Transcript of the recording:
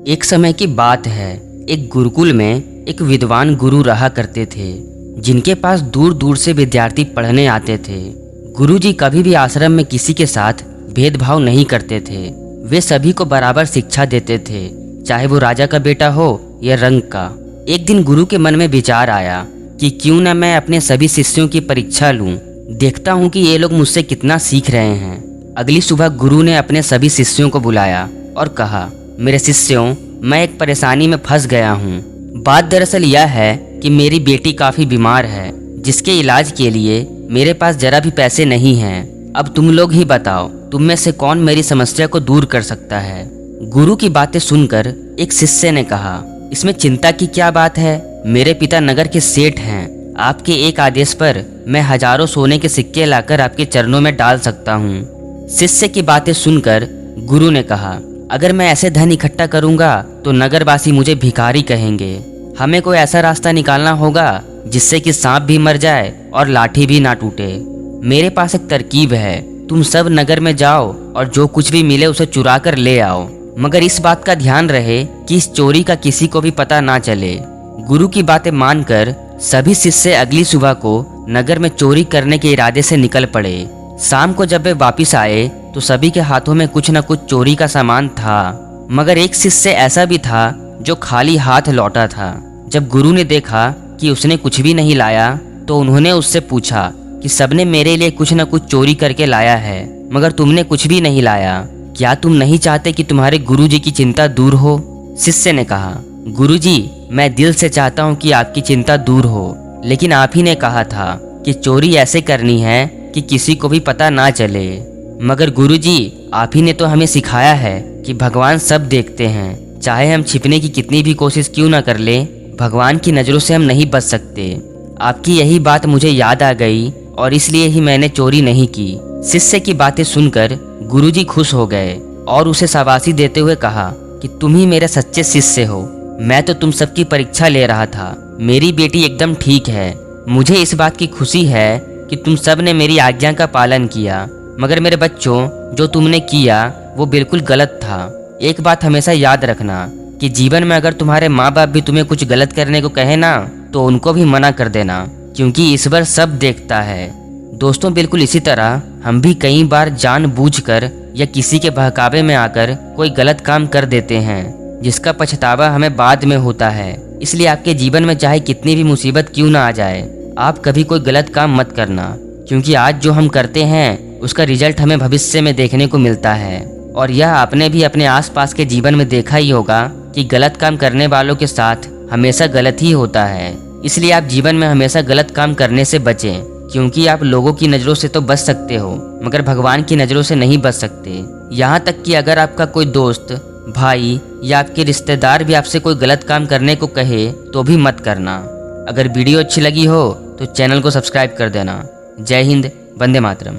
एक समय की बात है, एक गुरुकुल में एक विद्वान गुरु रहा करते थे, जिनके पास दूर दूर से विद्यार्थी पढ़ने आते थे। गुरुजी कभी भी आश्रम में किसी के साथ भेदभाव नहीं करते थे। वे सभी को बराबर शिक्षा देते थे, चाहे वो राजा का बेटा हो या रंग का। एक दिन गुरु के मन में विचार आया कि क्यों न मैं अपने सभी शिष्यों की परीक्षा लूं, देखता हूं कि ये लोग मुझसे कितना सीख रहे हैं। अगली सुबह गुरु ने अपने सभी शिष्यों को बुलाया और कहा, मेरे शिष्यों, मैं एक परेशानी में फंस गया हूँ। बात दरअसल यह है कि मेरी बेटी काफ़ी बीमार है, जिसके इलाज के लिए मेरे पास जरा भी पैसे नहीं हैं। अब तुम लोग ही बताओ, तुम में से कौन मेरी समस्या को दूर कर सकता है। गुरु की बातें सुनकर एक शिष्य ने कहा, इसमें चिंता की क्या बात है, मेरे पिता नगर के सेठ हैं। आपके एक आदेश पर मैं हजारों सोने के सिक्के लाकर आपके चरणों में डाल सकता हूँ। शिष्य की बातें सुनकर गुरु ने कहा, अगर मैं ऐसे धन इकट्ठा करूंगा तो नगरवासी मुझे भिखारी कहेंगे। हमें कोई ऐसा रास्ता निकालना होगा जिससे कि सांप भी मर जाए और लाठी भी ना टूटे। मेरे पास एक तरकीब है, तुम सब नगर में जाओ और जो कुछ भी मिले उसे चुरा कर ले आओ, मगर इस बात का ध्यान रहे कि इस चोरी का किसी को भी पता ना चले। गुरु की बातें मानकर सभी शिष्य अगली सुबह को नगर में चोरी करने के इरादे से निकल पड़े। शाम को जब वे वापिस आए तो सभी के हाथों में कुछ न कुछ चोरी का सामान था, मगर एक शिष्य ऐसा भी था जो खाली हाथ लौटा था। जब गुरु ने देखा कि उसने कुछ भी नहीं लाया तो उन्होंने उससे पूछा कि सबने मेरे लिए कुछ न कुछ चोरी करके लाया है, मगर तुमने कुछ भी नहीं लाया। क्या तुम नहीं चाहते कि तुम्हारे गुरुजी की चिंता दूर हो? शिष्य ने कहा, गुरुजी, मैं दिल से चाहता हूँ कि आपकी चिंता दूर हो, लेकिन आप ही ने कहा था कि चोरी ऐसे करनी है कि किसी को भी पता ना चले। मगर गुरुजी, आप ही ने तो हमें सिखाया है कि भगवान सब देखते हैं, चाहे हम छिपने की कितनी भी कोशिश क्यों ना कर ले, भगवान की नज़रों से हम नहीं बच सकते। आपकी यही बात मुझे याद आ गई और इसलिए ही मैंने चोरी नहीं की। शिष्य की बातें सुनकर गुरुजी खुश हो गए और उसे शाबाशी देते हुए कहा कि तुम ही मेरे सच्चे शिष्य हो। मैं तो तुम सबकी परीक्षा ले रहा था। मेरी बेटी एकदम ठीक है। मुझे इस बात की खुशी है कि तुम सब ने मेरी आज्ञा का पालन किया, मगर मेरे बच्चों, जो तुमने किया वो बिल्कुल गलत था। एक बात हमेशा याद रखना कि जीवन में अगर तुम्हारे माँ बाप भी तुम्हें कुछ गलत करने को कहे ना, तो उनको भी मना कर देना, क्योंकि ईश्वर सब देखता है। दोस्तों, बिल्कुल इसी तरह हम भी कई बार जानबूझकर या किसी के बहकावे में आकर कोई गलत काम कर देते हैं, जिसका पछतावा हमें बाद में होता है। इसलिए आपके जीवन में चाहे कितनी भी मुसीबत क्यों ना आ जाए, आप कभी कोई गलत काम मत करना, क्योंकि आज जो हम करते हैं उसका रिजल्ट हमें भविष्य में देखने को मिलता है। और यह आपने भी अपने आसपास के जीवन में देखा ही होगा कि गलत काम करने वालों के साथ हमेशा गलत ही होता है। इसलिए आप जीवन में हमेशा गलत काम करने से बचें, क्योंकि आप लोगों की नज़रों से तो बच सकते हो, मगर भगवान की नज़रों से नहीं बच सकते। यहाँ तक कि अगर आपका कोई दोस्त, भाई या आपके रिश्तेदार भी आपसे कोई गलत काम करने को कहे तो भी मत करना। अगर वीडियो अच्छी लगी हो तो चैनल को सब्सक्राइब कर देना। जय हिंद, वंदे मातरम।